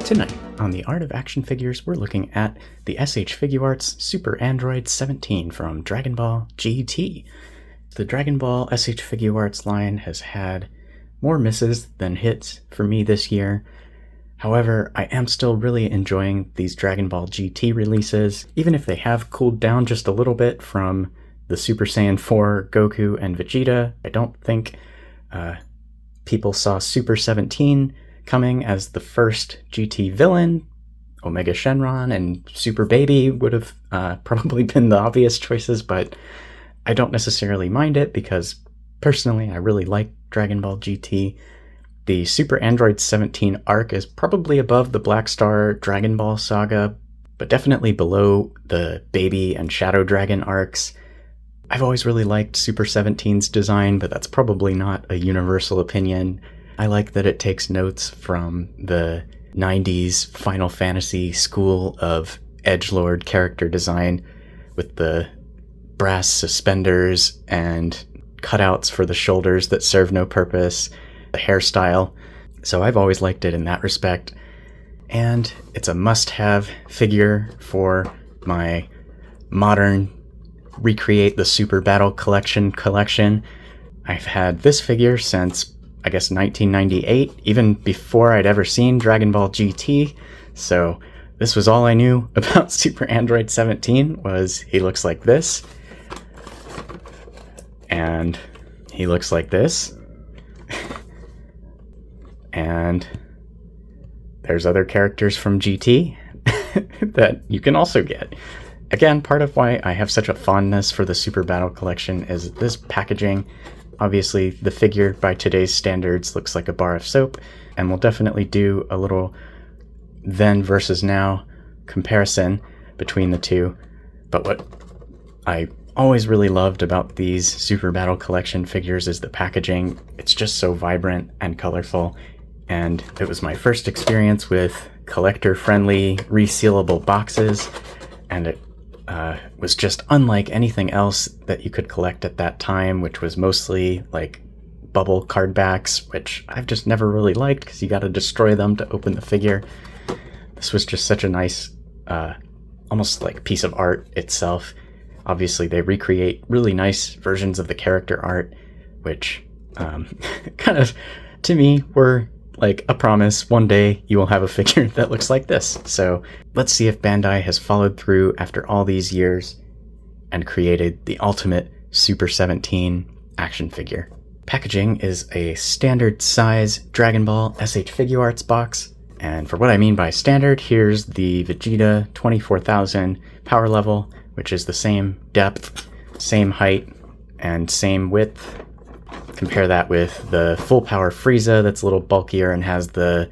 Tonight, on the Art of Action Figures, we're looking at the SHFiguarts Super Android 17 from Dragon Ball GT. The Dragon Ball SHFiguarts line has had more misses than hits for me this year. However, I am still really enjoying these Dragon Ball GT releases, even if they have cooled down just a little bit from the Super Saiyan 4 Goku and Vegeta. I don't think people saw Super 17 coming as the first GT villain. Omega Shenron and Super Baby would have probably been the obvious choices, but I don't necessarily mind it because personally I really like Dragon Ball GT. The Super Android 17 arc is probably above the Black Star Dragon Ball saga, but definitely below the Baby and Shadow Dragon arcs. I've always really liked Super 17's design, but that's probably not a universal opinion. I like that it takes notes from the 90s Final Fantasy school of edgelord character design with the brass suspenders and cutouts for the shoulders that serve no purpose, the hairstyle. So I've always liked it in that respect. And it's a must-have figure for my modern Recreate the Super Battle collection. I've had this figure since I guess 1998, even before I'd ever seen Dragon Ball GT. So this was all I knew about Super Android 17 was he looks like this. And he looks like this. And there's other characters from GT that you can also get. Again, part of why I have such a fondness for the Super Battle collection is this packaging. Obviously, the figure by today's standards looks like a bar of soap, and we'll definitely do a little then versus now comparison between the two. But what I always really loved about these Super Battle Collection figures is the packaging. It's just so vibrant and colorful, and it was my first experience with collector-friendly, resealable boxes, and it was just unlike anything else that you could collect at that time, which was mostly like bubble card backs, which I've just never really liked because you got to destroy them to open the figure. This was just such a nice, almost like piece of art itself. Obviously, they recreate really nice versions of the character art, which kind of, to me, were like a promise. One day you will have a figure that looks like this. So let's see if Bandai has followed through after all these years and created the ultimate Super 17 action figure. Packaging is a standard size Dragon Ball SHFiguarts box. And for what I mean by standard, here's the Vegeta 24,000 power level, which is the same depth, same height, and same width. Compare that with the full power Frieza that's a little bulkier and has the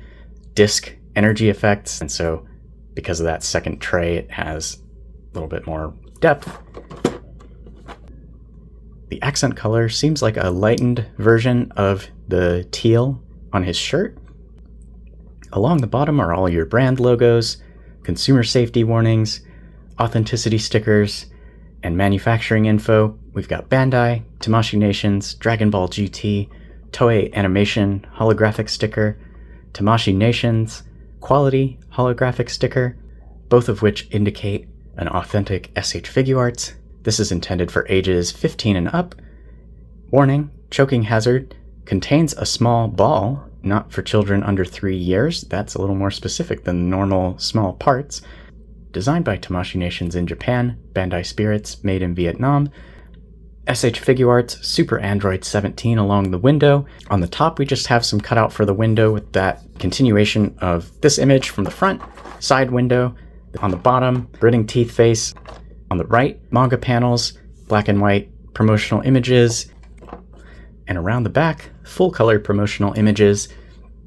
disc energy effects. And so because of that second tray, it has a little bit more depth. The accent color seems like a lightened version of the teal on his shirt. Along the bottom are all your brand logos, consumer safety warnings, authenticity stickers, and manufacturing info. We've got Bandai, Tamashii Nations, Dragon Ball GT, Toei Animation holographic sticker, Tamashii Nations quality holographic sticker, both of which indicate an authentic SHFiguarts. This is intended for ages 15 and up. Warning, choking hazard, contains a small ball, not for children under 3 years. That's a little more specific than normal small parts. Designed by Tamashii Nations in Japan, Bandai Spirits made in Vietnam. SHFiguarts Super Android 17 along the window. On the top, we just have some cutout for the window with that continuation of this image from the front, side window. On the bottom, gritting teeth face. On the right, manga panels, black and white promotional images. And around the back, full color promotional images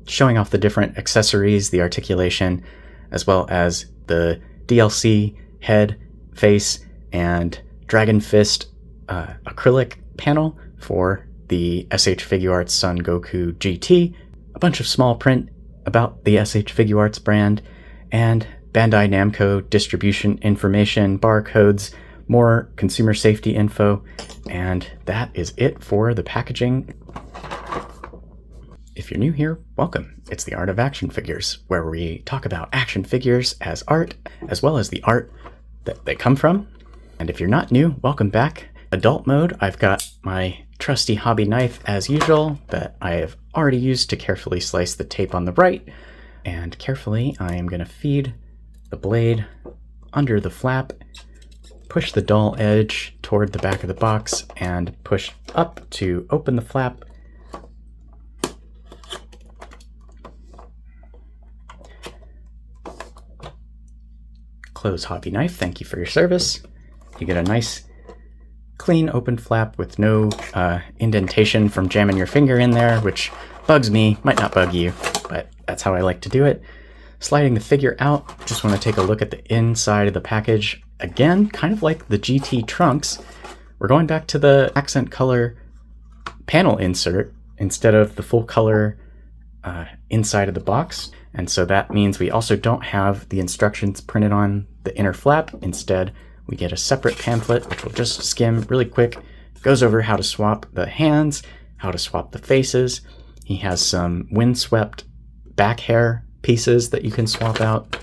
showing off the different accessories, the articulation, as well as the DLC head, face, and Dragon Fist acrylic panel for the SHFiguarts Son Goku GT, a bunch of small print about the SHFiguarts brand, and Bandai Namco distribution information, barcodes, more consumer safety info, and that is it for the packaging. If you're new here, welcome. It's the Art of Action Figures, where we talk about action figures as art, as well as the art that they come from. And if you're not new, welcome back. Adult mode, I've got my trusty hobby knife as usual that I have already used to carefully slice the tape on the right. And carefully, I am going to feed the blade under the flap, push the dull edge toward the back of the box, and push up to open the flap. Close hobby knife, thank you for your service. You get a nice clean open flap with no indentation from jamming your finger in there, which bugs me, might not bug you, but that's how I like to do it. Sliding the figure out, just want to take a look at the inside of the package. Again, kind of like the GT trunks, we're going back to the accent color panel insert instead of the full color inside of the box. And so that means we also don't have the instructions printed on the inner flap. Instead, we get a separate pamphlet, which we'll just skim really quick. Goes over how to swap the hands, how to swap the faces. He has some windswept back hair pieces that you can swap out.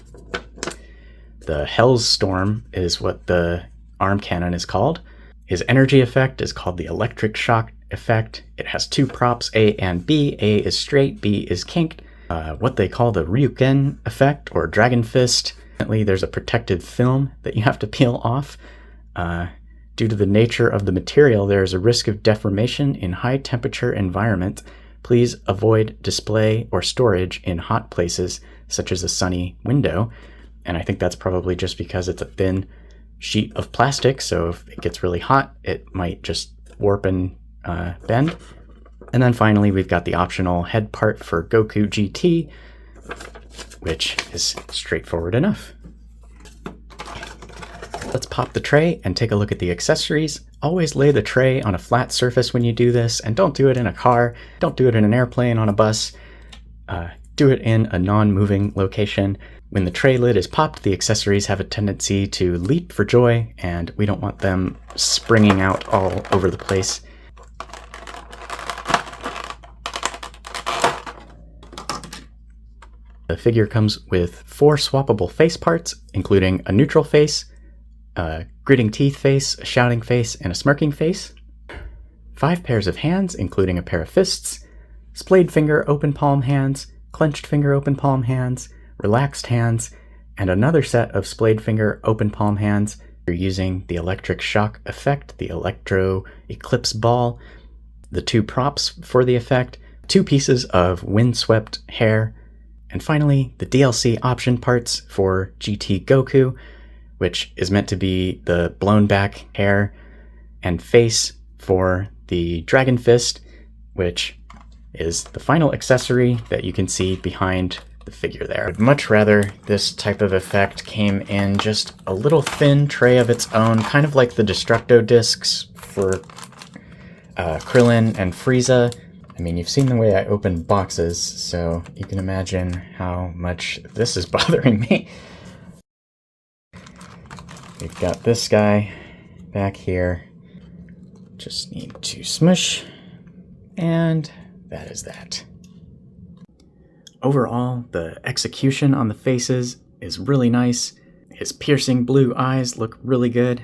The Hell's Storm is what the arm cannon is called. His energy effect is called the electric shock effect. It has two props, A and B. A is straight, B is kinked. What they call the Ryuken effect or Dragon Fist. There's a protected film that you have to peel off. Due to the nature of the material, there is a risk of deformation in high temperature environment. Please avoid display or storage in hot places, such as a sunny window. And I think that's probably just because it's a thin sheet of plastic, so if it gets really hot, it might just warp and bend. And then finally, we've got the optional head part for Goku GT, which is straightforward enough. Let's pop the tray and take a look at the accessories. Always lay the tray on a flat surface when you do this, and don't do it in a car, don't do it in an airplane, on a bus. Do it in a non-moving location. When the tray lid is popped, the accessories have a tendency to leap for joy, and we don't want them springing out all over the place. The figure comes with 4 swappable face parts, including a neutral face, a gritting teeth face, a shouting face, and a smirking face. 5 pairs of hands, including a pair of fists, splayed finger open palm hands, clenched finger open palm hands, relaxed hands, and another set of splayed finger open palm hands. You're using the electric shock effect, the electro eclipse ball, the 2 props for the effect, 2 pieces of windswept hair, and finally, the DLC option parts for GT Goku, which is meant to be the blown back hair, and face for the Dragon Fist, which is the final accessory that you can see behind the figure there. I'd much rather this type of effect came in just a little thin tray of its own, kind of like the Destructo discs for Krillin and Frieza. I mean, you've seen the way I open boxes, so you can imagine how much this is bothering me. We've got this guy back here. Just need to smush, and that is that. Overall, the execution on the faces is really nice. His piercing blue eyes look really good.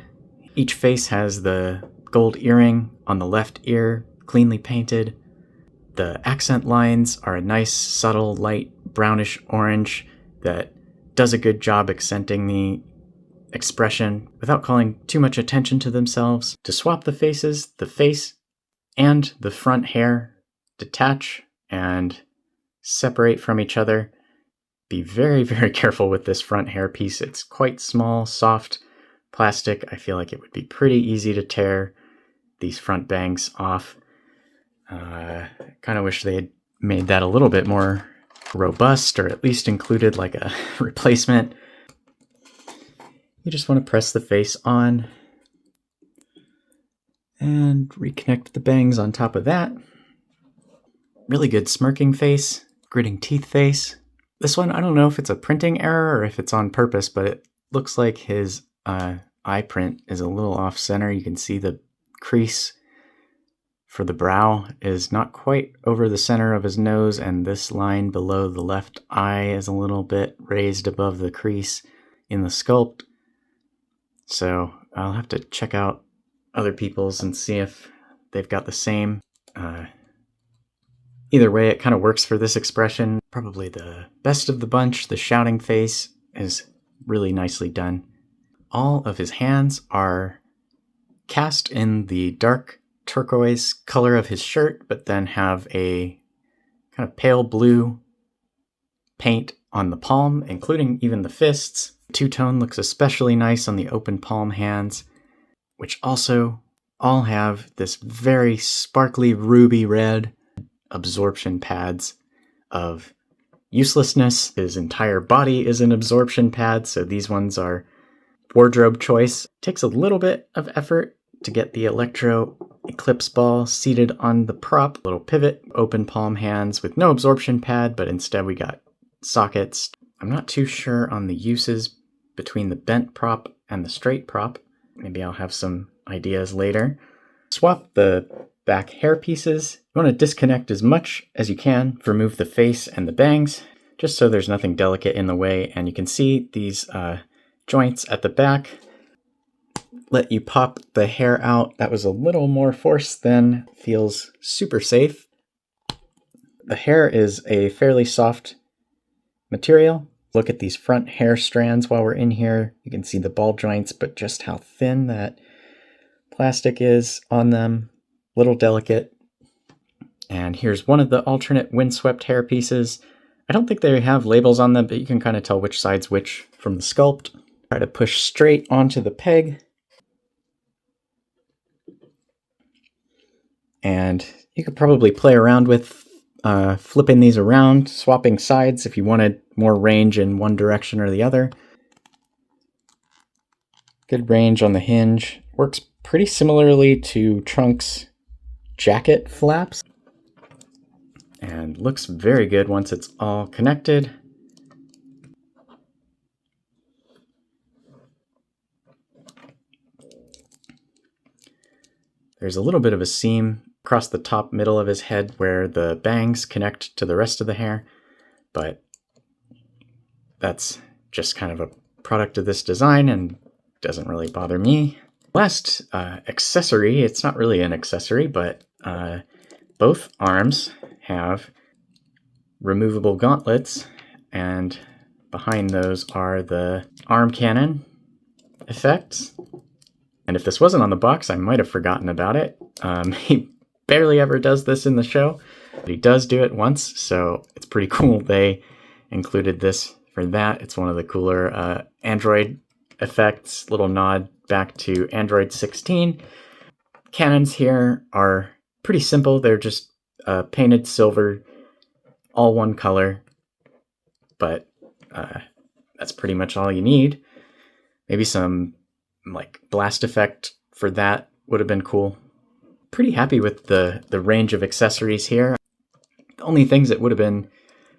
Each face has the gold earring on the left ear, cleanly painted. The accent lines are a nice, subtle, light brownish orange that does a good job accenting the expression without calling too much attention to themselves. To swap the faces, the face and the front hair detach and separate from each other. Be very, very careful with this front hair piece. It's quite small, soft plastic. I feel like it would be pretty easy to tear these front bangs off. Kind of wish they had made that a little bit more robust, or at least included like a replacement. You just want to press the face on and reconnect the bangs on top of that. Really good smirking face, gritting teeth face. This one, I don't know if it's a printing error or if it's on purpose, but it looks like his eye print is a little off center. You can see the crease for the brow is not quite over the center of his nose, and this line below the left eye is a little bit raised above the crease in the sculpt. So I'll have to check out other people's and see if they've got the same. Either way, it kind of works for this expression. Probably the best of the bunch. The shouting face is really nicely done. All of his hands are cast in the dark turquoise color of his shirt, but then have a kind of pale blue paint on the palm, including even the fists. Two-tone looks especially nice on the open palm hands, which also all have this very sparkly ruby red absorption pads of uselessness. His entire body is an absorption pad, so these ones are wardrobe choice. Takes a little bit of effort to get the Electro Eclipse ball seated on the prop. Little pivot, open palm hands with no absorption pad, but instead we got sockets. I'm not too sure on the uses between the bent prop and the straight prop. Maybe I'll have some ideas later. Swap the back hair pieces. You want to disconnect as much as you can, remove the face and the bangs, just so there's nothing delicate in the way. And you can see these joints at the back let you pop the hair out. That was a little more force than feels super safe. The hair is a fairly soft material. Look at these front hair strands while we're in here. You can see the ball joints, but just how thin that plastic is on them. Little delicate. And here's one of the alternate windswept hair pieces. I don't think they have labels on them, but you can kind of tell which side's which from the sculpt. Try to push straight onto the peg. And you could probably play around with flipping these around, swapping sides if you wanted more range in one direction or the other. Good range on the hinge. Works pretty similarly to Trunk's jacket flaps. And looks very good once it's all connected. There's a little bit of a seam across the top middle of his head where the bangs connect to the rest of the hair, but that's just kind of a product of this design and doesn't really bother me. Last accessory, it's not really an accessory, but both arms have removable gauntlets, and behind those are the arm cannon effects. And if this wasn't on the box, I might have forgotten about it. He barely ever does this in the show, but he does do it once, so it's pretty cool they included this for that. It's one of the cooler Android effects, little nod back to Android 16. Cannons here are pretty simple. They're just painted silver, all one color, but that's pretty much all you need. Maybe some like blast effect for that would have been cool. Pretty happy with the range of accessories here. The only things that would have been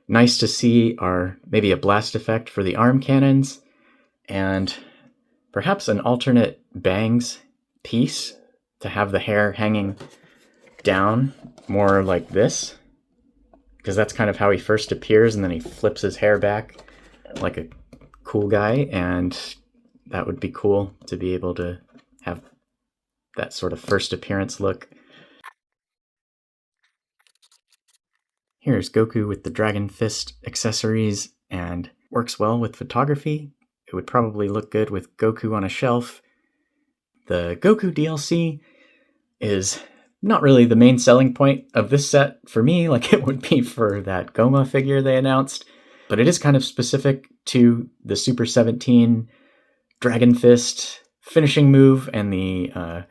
nice to see are maybe a blast effect for the arm cannons and perhaps an alternate bangs piece to have the hair hanging down more like this, because that's kind of how he first appears, and then he flips his hair back like a cool guy, and that would be cool to be able to have that sort of first appearance look. Here's Goku with the Dragon Fist accessories, and works well with photography. It would probably look good with Goku on a shelf. The Goku DLC is not really the main selling point of this set for me, like it would be for that Goma figure they announced, but it is kind of specific to the Super 17 Dragon Fist finishing move and the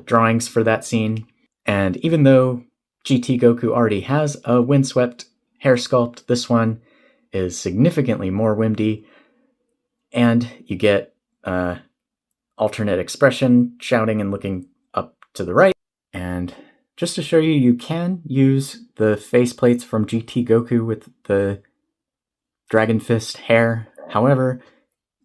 drawings for that scene. And even though GT Goku already has a windswept hair sculpt, this one is significantly more windy, and you get alternate expression, shouting and looking up to the right. And just to show you, you can use the faceplates from GT Goku with the Dragon Fist hair. However,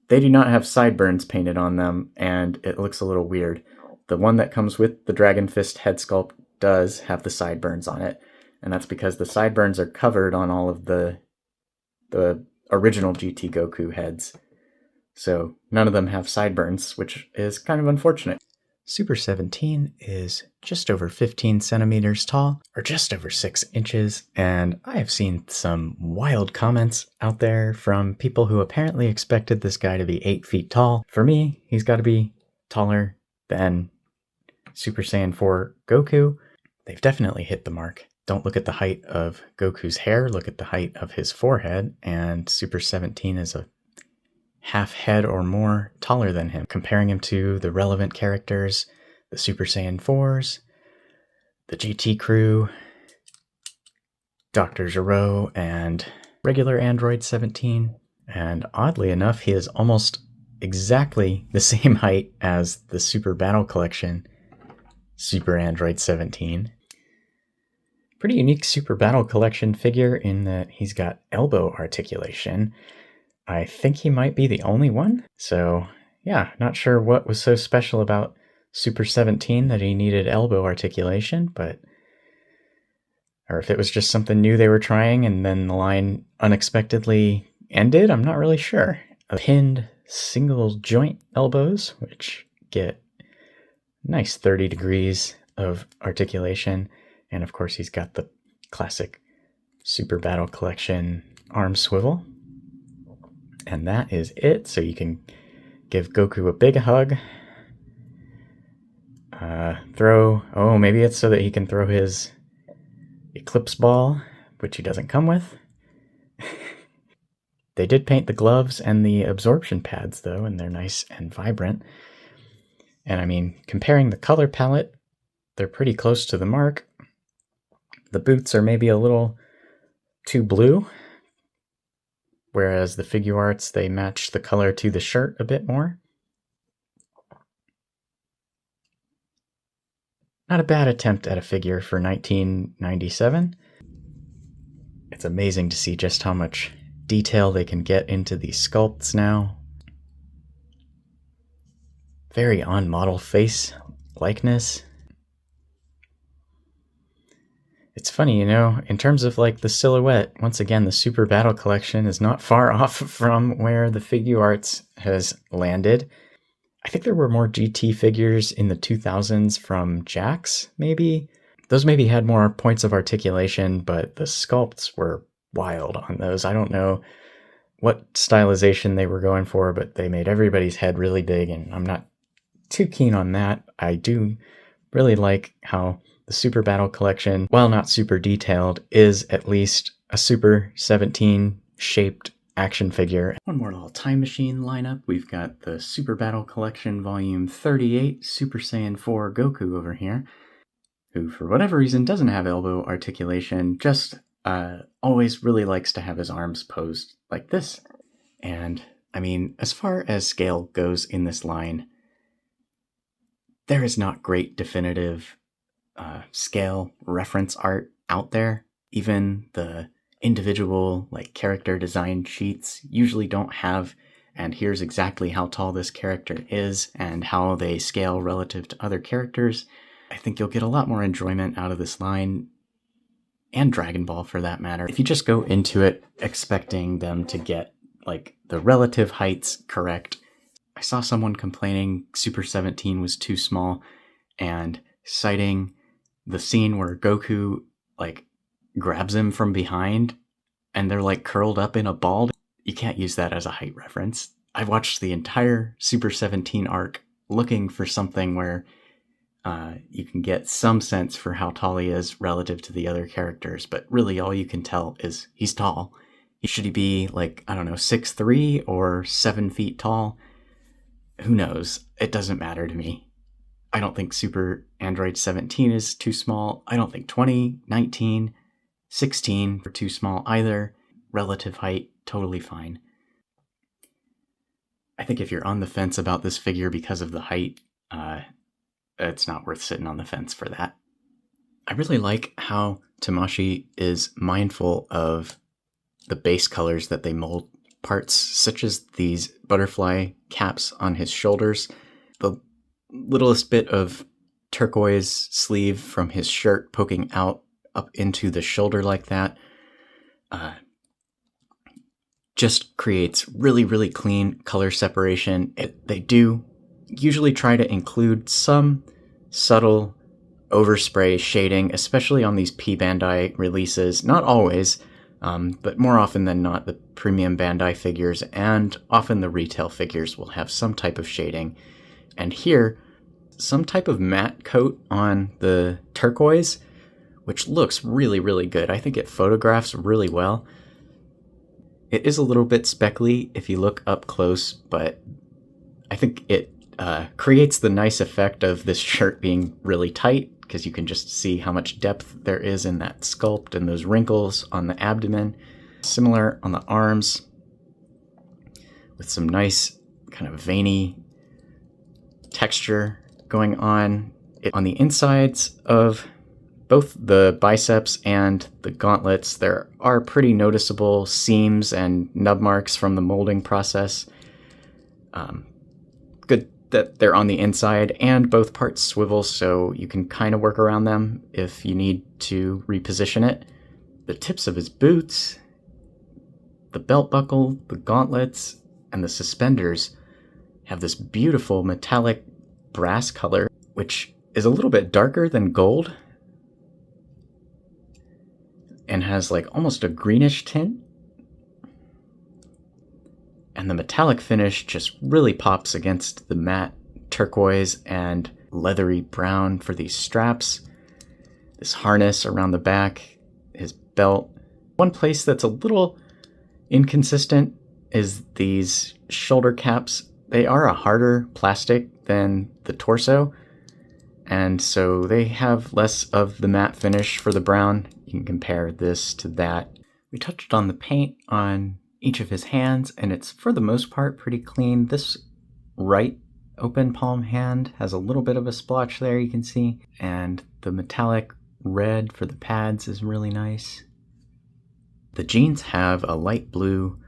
they do not have sideburns painted on them, and it looks a little weird. The one that comes with the Dragon Fist head sculpt does have the sideburns on it, and that's because the sideburns are covered on all of the original GT Goku heads. So none of them have sideburns, which is kind of unfortunate. Super 17 is just over 15 centimeters tall, or just over 6 inches, and I have seen some wild comments out there from people who apparently expected this guy to be 8 feet tall. For me, he's got to be taller than Super Saiyan 4 Goku. They've definitely hit the mark. Don't look at the height of Goku's hair, look at the height of his forehead, and Super 17 is a half head or more taller than him. Comparing him to the relevant characters, the Super Saiyan 4s, the GT crew, Dr. Gero, and regular Android 17. And oddly enough, he is almost exactly the same height as the Super Battle Collection Super Android 17. Pretty unique Super Battle Collection figure in that he's got elbow articulation. I think he might be the only one. So yeah, not sure what was so special about Super 17 that he needed elbow articulation, or if it was just something new they were trying and then the line unexpectedly ended, I'm not really sure. Pinned single joint elbows, which get nice 30 degrees of articulation. And of course he's got the classic Super Battle Collection arm swivel. And that is it. So you can give Goku a big hug. Maybe it's so that he can throw his Eclipse Ball, which he doesn't come with. They did paint the gloves and the absorption pads, though, and they're nice and vibrant. And I mean, comparing the color palette, they're pretty close to the mark. The boots are maybe a little too blue, whereas the Figuarts, they match the color to the shirt a bit more. Not a bad attempt at a figure for 1997. It's amazing to see just how much detail they can get into these sculpts now. Very on-model face likeness. It's funny, in terms of like the silhouette, once again, the Super Battle Collection is not far off from where the Figuarts has landed. I think there were more GT figures in the 2000s from Jakks, maybe. Those maybe had more points of articulation, but the sculpts were wild on those. I don't know what stylization they were going for, but they made everybody's head really big, and I'm not too keen on that. I do really like how the Super Battle Collection, while not super detailed, is at least a Super 17 shaped action figure. One more little time machine lineup. We've got the Super Battle Collection Volume 38, Super Saiyan 4 Goku over here, who for whatever reason doesn't have elbow articulation, just always really likes to have his arms posed like this. And I mean, as far as scale goes in this line, there is not great definitive scale reference art out there. Even the individual character design sheets usually don't have, and here's exactly how tall this character is and how they scale relative to other characters. I think you'll get a lot more enjoyment out of this line, and Dragon Ball for that matter, if you just go into it expecting them to get the relative heights correct. I saw someone complaining Super 17 was too small and citing the scene where Goku grabs him from behind and they're curled up in a ball. You can't use that as a height reference. I watched the entire Super 17 arc looking for something where you can get some sense for how tall he is relative to the other characters, but really all you can tell is he's tall. Should he be 6'3" or 7 feet tall? Who knows? It doesn't matter to me. I don't think Super Android 17 is too small. I don't think 20, 19, 16 are too small either. Relative height, totally fine. I think if you're on the fence about this figure because of the height, it's not worth sitting on the fence for that. I really like how Tamashii is mindful of the base colors that they mold parts, such as these butterfly caps on his shoulders. The littlest bit of turquoise sleeve from his shirt poking out up into the shoulder like that. Just creates really, really clean color separation. They do usually try to include some subtle overspray shading, especially on these P Bandai releases. Not always, but more often than not, the premium Bandai figures and often the retail figures will have some type of shading. And here, some type of matte coat on the turquoise, which looks really, really good. I think it photographs really well. It is a little bit speckly if you look up close, but I think it creates the nice effect of this shirt being really tight, because you can just see how much depth there is in that sculpt and those wrinkles on the abdomen. Similar on the arms, with some nice kind of veiny texture going on. On the insides of both the biceps and the gauntlets, there are pretty noticeable seams and nub marks from the molding process. Good that they're on the inside, and both parts swivel, so you can kind of work around them if you need to reposition it. The tips of his boots, the belt buckle, the gauntlets, and the suspenders have this beautiful metallic brass color, which is a little bit darker than gold and has like almost a greenish tint. And the metallic finish just really pops against the matte turquoise and leathery brown for these straps. This harness around the back, his belt. One place that's a little inconsistent is these shoulder caps. They are a harder plastic than the torso, and so they have less of the matte finish for the brown. You can compare this to that. We touched on the paint on each of his hands, and it's for the most part pretty clean. This right open palm hand has a little bit of a splotch there, you can see, and the metallic red for the pads is really nice. The jeans have a light blue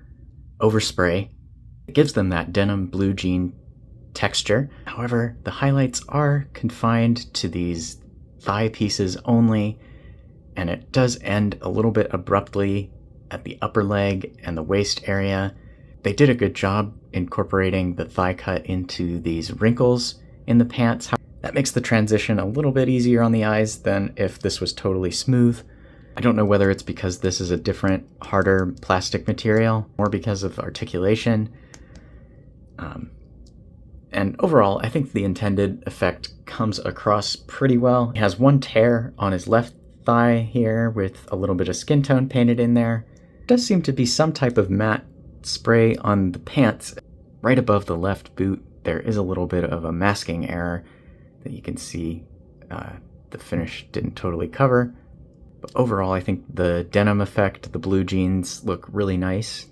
overspray. It gives them that denim blue jean texture. However, the highlights are confined to these thigh pieces only, and it does end a little bit abruptly at the upper leg and the waist area. They did a good job incorporating the thigh cut into these wrinkles in the pants. That makes the transition a little bit easier on the eyes than if this was totally smooth. I don't know whether it's because this is a different, harder plastic material or because of articulation. And overall, I think the intended effect comes across pretty well. He has one tear on his left thigh here with a little bit of skin tone painted in there. There does seem to be some type of matte spray on the pants. Right above the left boot, there is a little bit of a masking error that you can see the finish didn't totally cover. But overall, I think the denim effect, the blue jeans look really nice.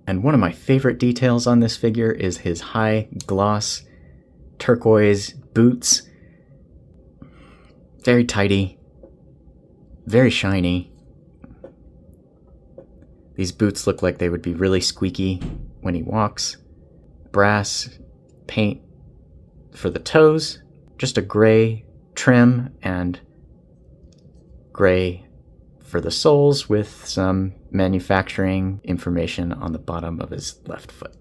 And one of my favorite details on this figure is his high gloss turquoise boots. Very tidy, very shiny. These boots look like they would be really squeaky when he walks. Brass paint for the toes, just a gray trim and gray for the soles with some manufacturing information on the bottom of his left foot.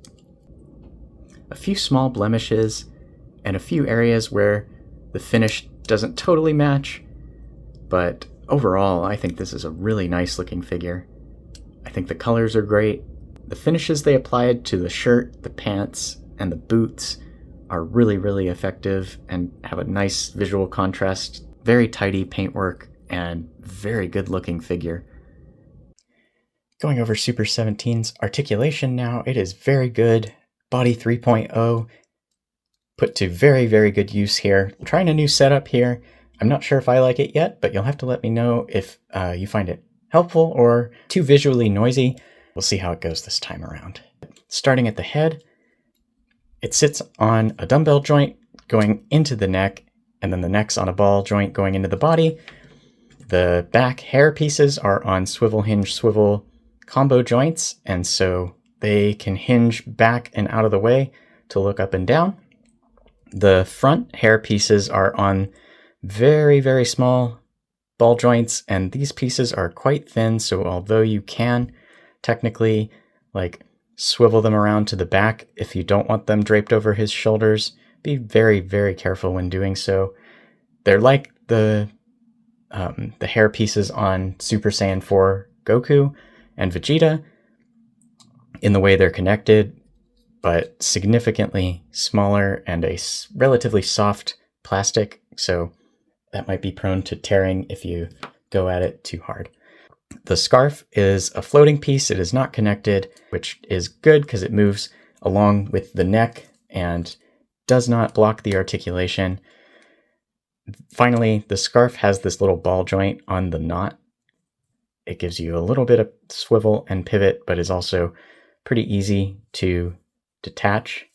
A few small blemishes and a few areas where the finish doesn't totally match, but overall I think this is a really nice looking figure. I think the colors are great. The finishes they applied to the shirt, the pants, and the boots are really, really effective and have a nice visual contrast. Very tidy paintwork and very good looking figure. Going over Super 17's articulation now, it is very good. Body 3.0 put to very, very good use here. I'm trying a new setup here. I'm not sure if I like it yet, but you'll have to let me know if you find it helpful or too visually noisy. We'll see how it goes this time around. Starting at the head, it sits on a dumbbell joint going into the neck, and then the neck's on a ball joint going into the body. The back hair pieces are on swivel hinge swivel combo joints, and so they can hinge back and out of the way to look up and down. The front hair pieces are on very, very small ball joints, and these pieces are quite thin, so although you can technically like swivel them around to the back if you don't want them draped over his shoulders, be very, very careful when doing so. They're like the hair pieces on Super Saiyan 4 Goku and Vegeta in the way they're connected, but significantly smaller and a relatively soft plastic, so that might be prone to tearing if you go at it too hard. The scarf is a floating piece. It is not connected, which is good because it moves along with the neck and does not block the articulation. Finally, the scarf has this little ball joint on the knot. It gives you a little bit of swivel and pivot, but is also pretty easy to detach.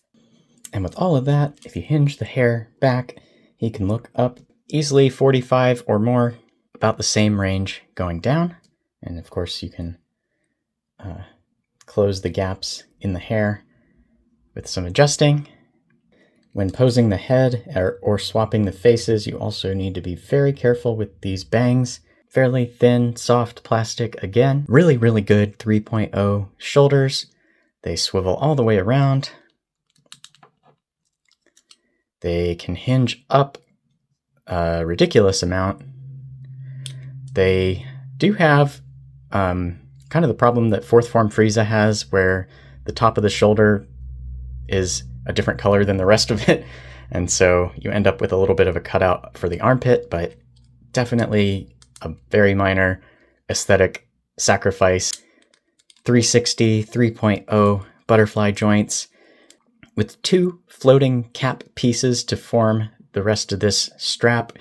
And with all of that, if you hinge the hair back, he can look up easily 45 or more, about the same range going down. And of course you can close the gaps in the hair with some adjusting. When posing the head or swapping the faces, you also need to be very careful with these bangs. Fairly thin, soft plastic again. Really, really good 3.0 shoulders. They swivel all the way around. They can hinge up a ridiculous amount. They do have kind of the problem that fourth form Frieza has, where the top of the shoulder is a different color than the rest of it, and so you end up with a little bit of a cutout for the armpit, but definitely a very minor aesthetic sacrifice. 360 3.0 butterfly joints with two floating cap pieces to form the rest of this strap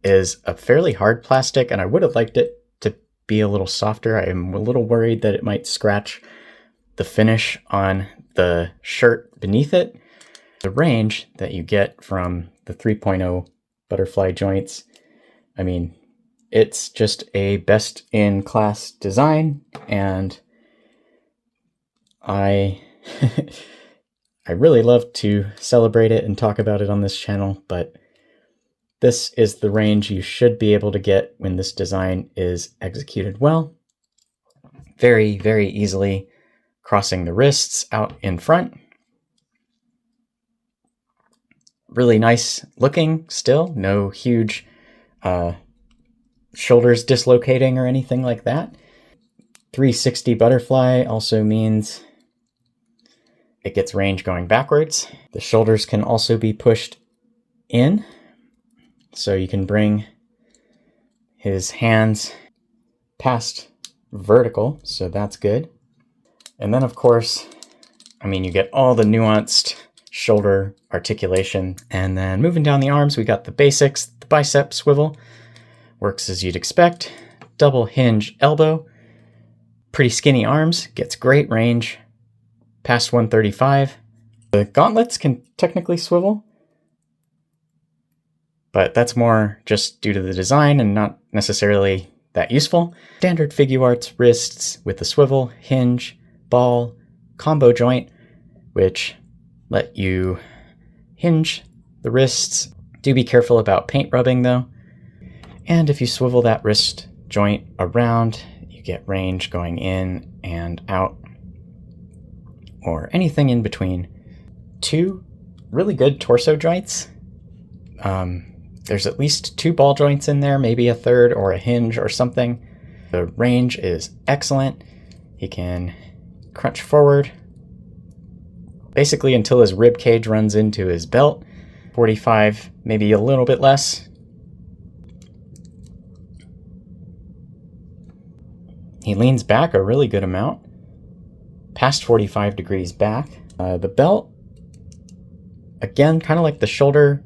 is a fairly hard plastic, and I would have liked it to be a little softer. I am a little worried that it might scratch the finish on the shirt beneath it. The range that you get from the 3.0 butterfly joints, I mean, it's just a best-in-class design, and I really love to celebrate it and talk about it on this channel, but this is the range you should be able to get when this design is executed well. Very, very easily crossing the wrists out in front. Really nice looking still, no huge shoulders dislocating or anything like that. 360 butterfly also means it gets range going backwards. The shoulders can also be pushed in, so you can bring his hands past vertical, so that's good. And then of course, I mean, you get all the nuanced shoulder articulation. And then moving down the arms, we got the basics. The bicep swivel works as you'd expect. Double hinge elbow. Pretty skinny arms, gets great range past 135. The gauntlets can technically swivel, but that's more just due to the design and not necessarily that useful. Standard Figuarts wrists with the swivel, hinge, ball, combo joint, which let you hinge the wrists. Do be careful about paint rubbing though. And if you swivel that wrist joint around, you get range going in and out, or anything in between. Two really good torso joints. There's at least two ball joints in there, maybe a third or a hinge or something. The range is excellent. He can crunch forward basically until his rib cage runs into his belt. 45, maybe a little bit less. He leans back a really good amount, past 45 degrees back. The belt, again, kind of like the shoulder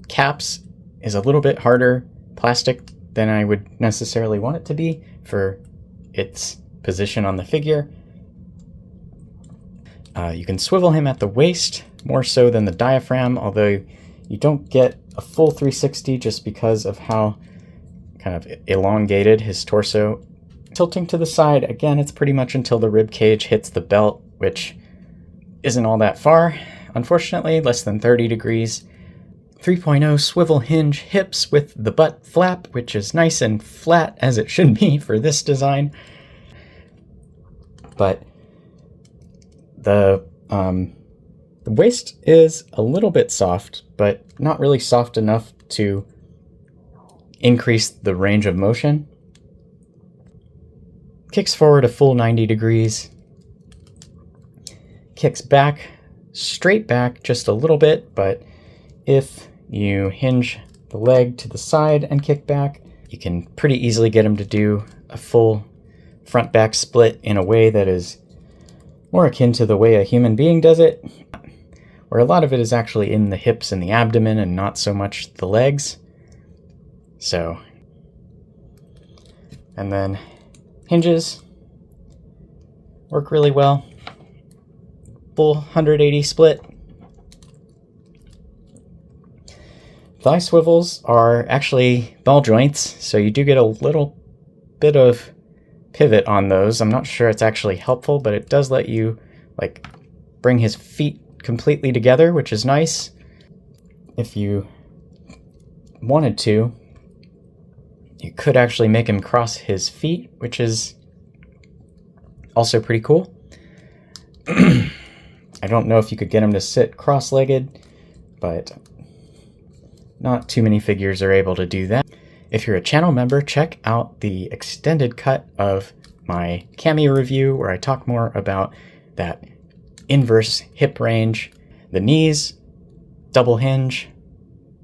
caps, is a little bit harder plastic than I would necessarily want it to be for its position on the figure. You can swivel him at the waist more so than the diaphragm, although you don't get a full 360 just because of how kind of elongated his torso. Tilting to the side, again, it's pretty much until the rib cage hits the belt, which isn't all that far, unfortunately, less than 30 degrees. 3.0 swivel hinge hips with the butt flap, which is nice and flat as it should be for this design. But the waist is a little bit soft, but not really soft enough to increase the range of motion. Kicks forward a full 90 degrees. Kicks back, straight back just a little bit, but if you hinge the leg to the side and kick back, you can pretty easily get him to do a full front-back split in a way that is more akin to the way a human being does it, where a lot of it is actually in the hips and the abdomen and not so much the legs. So, and then hinges work really well. Full 180 split. Thigh swivels are actually ball joints, so you do get a little bit of pivot on those. I'm not sure it's actually helpful, but it does let you like bring his feet completely together, which is nice. If you wanted to, you could actually make him cross his feet, which is also pretty cool. I don't know if you could get him to sit cross-legged, but not too many figures are able to do that. If you're a channel member, check out the extended cut of my Cami review where I talk more about that inverse hip range. The knees, double hinge,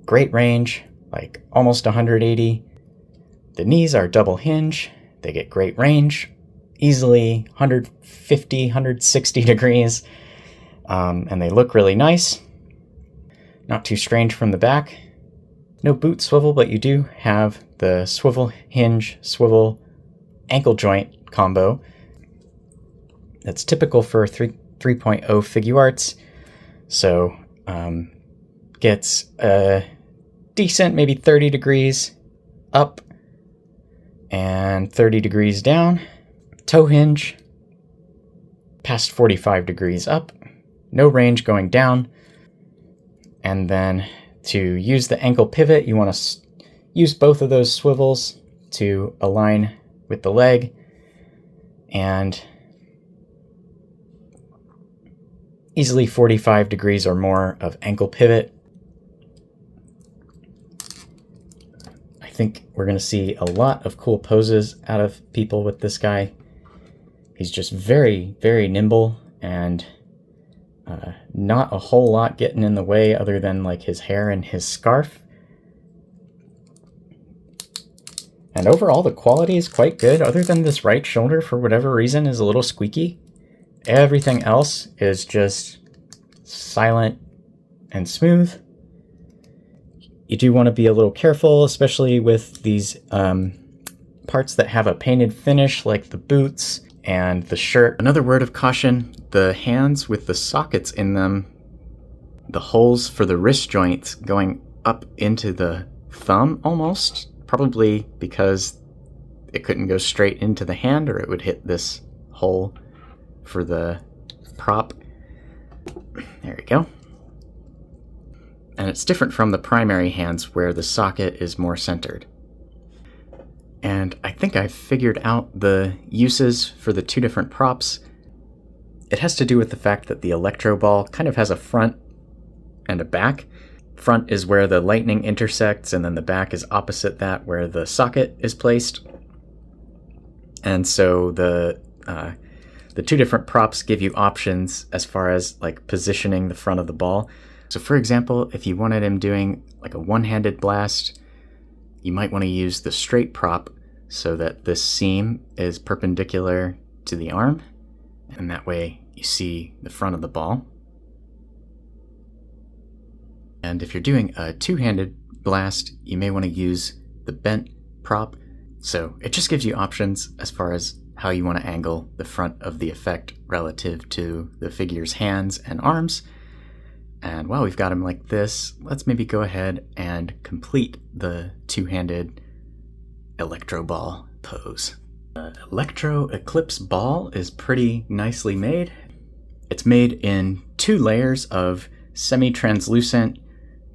great range, like almost 180. The knees are double hinge, they get great range, easily 150, 160 degrees, and they look really nice. Not too strange from the back. No boot swivel, but you do have the swivel hinge, swivel ankle joint combo. That's typical for 3.0 Figuarts. So gets a decent, maybe 30 degrees up and 30 degrees down. Toe hinge, past 45 degrees up. No range going down. And then to use the ankle pivot, you want to use both of those swivels to align with the leg. And easily 45 degrees or more of ankle pivot. I think we're going to see a lot of cool poses out of people with this guy. He's just very, very nimble and not a whole lot getting in the way other than like his hair and his scarf. And overall the quality is quite good, other than this right shoulder for whatever reason is a little squeaky. Everything else is just silent and smooth. You do want to be a little careful, especially with these parts that have a painted finish like the boots and the shirt. Another word of caution, the hands with the sockets in them, the holes for the wrist joints going up into the thumb almost, probably because it couldn't go straight into the hand or it would hit this hole for the prop. There we go. And it's different from the primary hands where the socket is more centered. And I think I've figured out the uses for the two different props. It has to do with the fact that the electro ball kind of has a front and a back. Front is where the lightning intersects, and then the back is opposite that where the socket is placed. And so the two different props give you options as far as like positioning the front of the ball. So for example, if you wanted him doing like a one-handed blast, you might want to use the straight prop so that this seam is perpendicular to the arm, and that way you see the front of the ball. And if you're doing a two-handed blast, you may want to use the bent prop. So it just gives you options as far as how you want to angle the front of the effect relative to the figure's hands and arms. And while we've got him like this, let's maybe go ahead and complete the two-handed electro ball pose. The electro eclipse ball is pretty nicely made. It's made in two layers of semi-translucent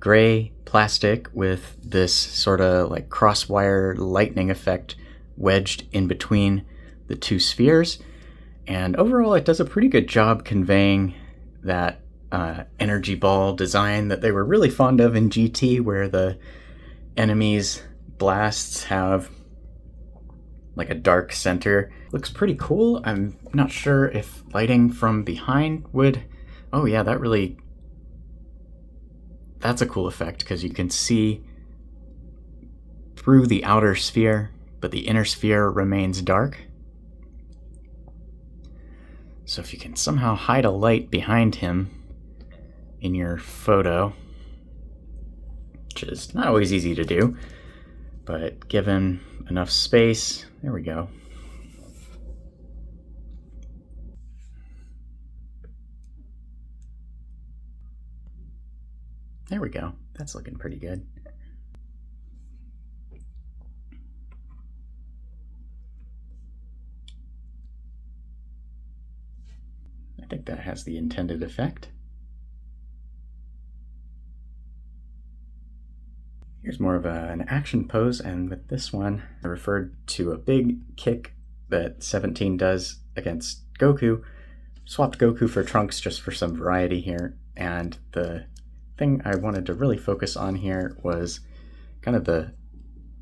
gray plastic with this sort of like crosswire lightning effect wedged in between the two spheres. And overall, it does a pretty good job conveying that energy ball design that they were really fond of in GT, where the enemies' blasts have like a dark center. Looks pretty cool. I'm not sure if lighting from behind would... Oh yeah, that's a cool effect, because you can see through the outer sphere, but the inner sphere remains dark. So if you can somehow hide a light behind him in your photo, which is not always easy to do, but given enough space, there we go. There we go. That's looking pretty good. I think that has the intended effect. Here's more of an action pose, and with this one, I referred to a big kick that 17 does against Goku. Swapped Goku for Trunks just for some variety here, and the thing I wanted to really focus on here was kind of the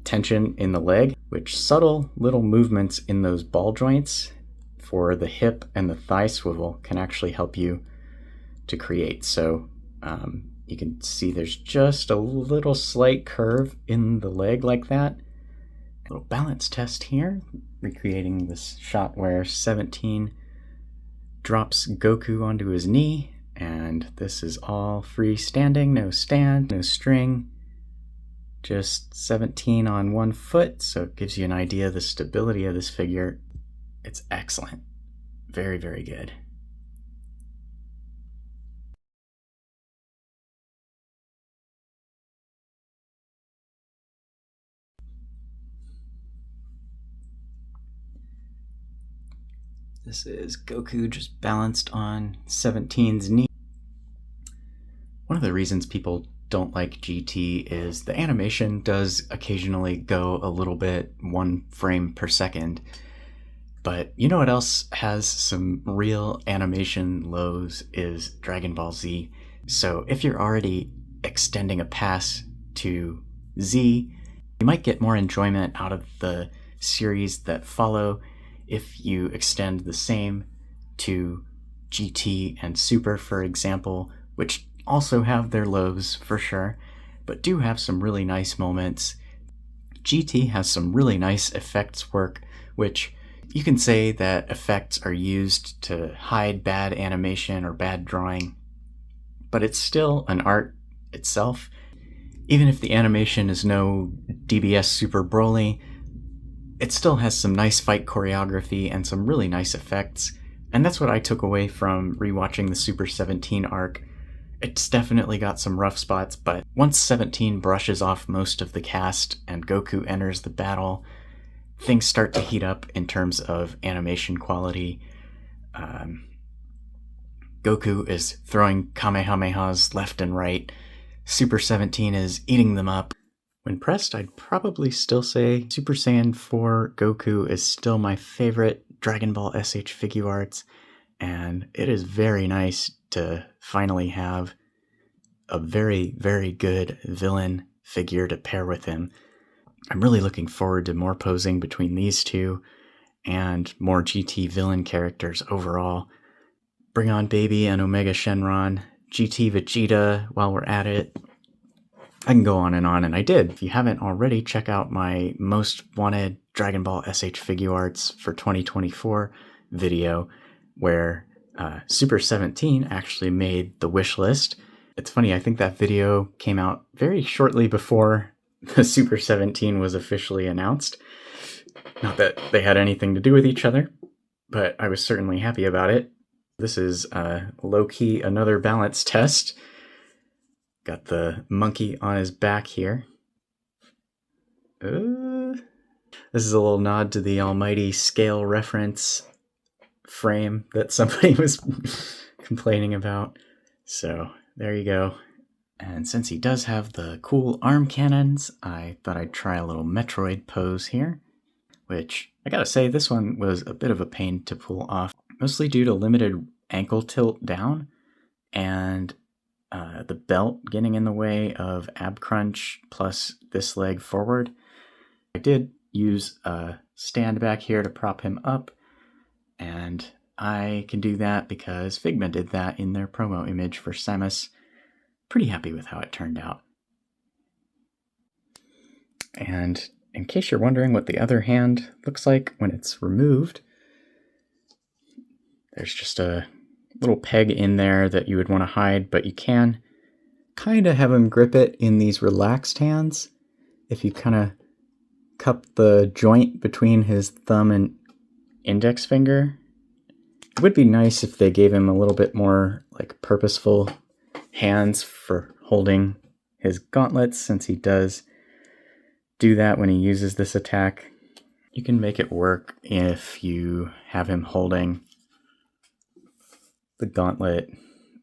tension in the leg, which subtle little movements in those ball joints for the hip and the thigh swivel can actually help you to create. So you can see there's just a little slight curve in the leg like that. A little balance test here, recreating this shot where 17 drops Goku onto his knee, and this is all freestanding, no stand, no string, just 17 on one foot, so it gives you an idea of the stability of this figure. It's excellent. Very, very good. This is Goku just balanced on 17's knee. One of the reasons people don't like GT is the animation does occasionally go a little bit 1 frame per second. But you know what else has some real animation lows is Dragon Ball Z. So if you're already extending a pass to Z, you might get more enjoyment out of the series that follow if you extend the same to GT and Super, for example, which also have their lows for sure, but do have some really nice moments. GT has some really nice effects work, which you can say that effects are used to hide bad animation or bad drawing, but it's still an art itself. Even if the animation is no DBS Super Broly, it still has some nice fight choreography and some really nice effects, and that's what I took away from rewatching the Super 17 arc. It's definitely got some rough spots, but once 17 brushes off most of the cast and Goku enters the battle, things start to heat up in terms of animation quality. Goku is throwing Kamehamehas left and right. Super 17 is eating them up. When pressed, I'd probably still say Super Saiyan 4 Goku is still my favorite Dragon Ball SHFiguarts, and it is very nice to finally have a very, very good villain figure to pair with him. I'm really looking forward to more posing between these two and more GT villain characters overall. Bring on Baby and Omega Shenron, GT Vegeta while we're at it. I can go on, and I did. If you haven't already, check out my most wanted Dragon Ball SHFiguarts for 2024 video, where Super 17 actually made the wish list. It's funny, I think that video came out very shortly before the Super 17 was officially announced. Not that they had anything to do with each other, but I was certainly happy about it. This is low-key another balance test. Got the monkey on his back here. This is a little nod to the almighty scale reference frame that somebody was complaining about. So there you go. And since he does have the cool arm cannons, I thought I'd try a little Metroid pose here, which I gotta say, this one was a bit of a pain to pull off, mostly due to limited ankle tilt down and the belt getting in the way of ab crunch plus this leg forward. I did use a stand back here to prop him up, and I can do that because Figma did that in their promo image for Samus. Pretty happy with how it turned out. And in case you're wondering what the other hand looks like when it's removed, there's just a little peg in there that you would want to hide, but you can kind of have him grip it in these relaxed hands. If you kind of cup the joint between his thumb and index finger, it would be nice if they gave him a little bit more like purposeful hands for holding his gauntlets, since he does do that when he uses this attack. You can make it work if you have him holding the gauntlet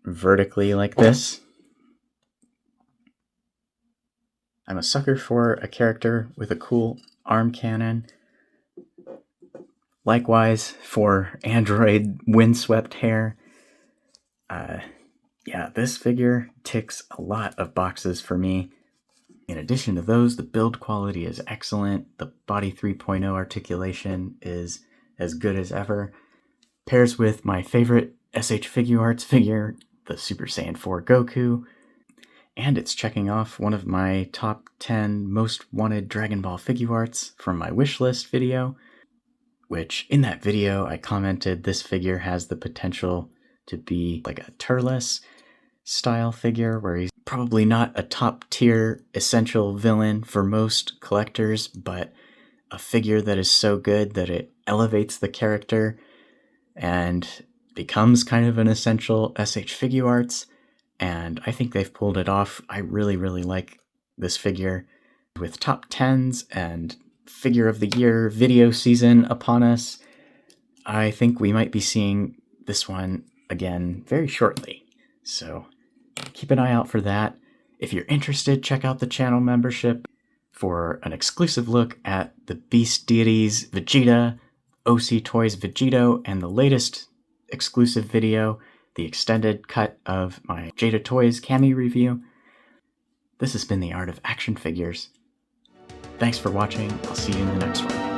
vertically like this. I'm a sucker for a character with a cool arm cannon. Likewise for android windswept hair. Yeah, this figure ticks a lot of boxes for me. In addition to those, the build quality is excellent. The Body 3.0 articulation is as good as ever. Pairs with my favorite SHFiguarts figure, the Super Saiyan 4 Goku. And it's checking off one of my top 10 most wanted Dragon Ball Figuarts from my wishlist video, which in that video I commented this figure has the potential to be like a Turles style figure, where he's probably not a top tier essential villain for most collectors, but a figure that is so good that it elevates the character and becomes kind of an essential SHFiguarts. And I think they've pulled it off. I really, really like this figure. With top 10s and figure of the year video season upon us, I think we might be seeing this one again very shortly. So keep an eye out for that. If you're interested, check out the channel membership for an exclusive look at the Beast Deities Vegeta, OC Toys Vegito, and the latest exclusive video, the extended cut of my Jada Toys Cami review. This has been The Art of Action Figures. Thanks for watching. I'll see you in the next one.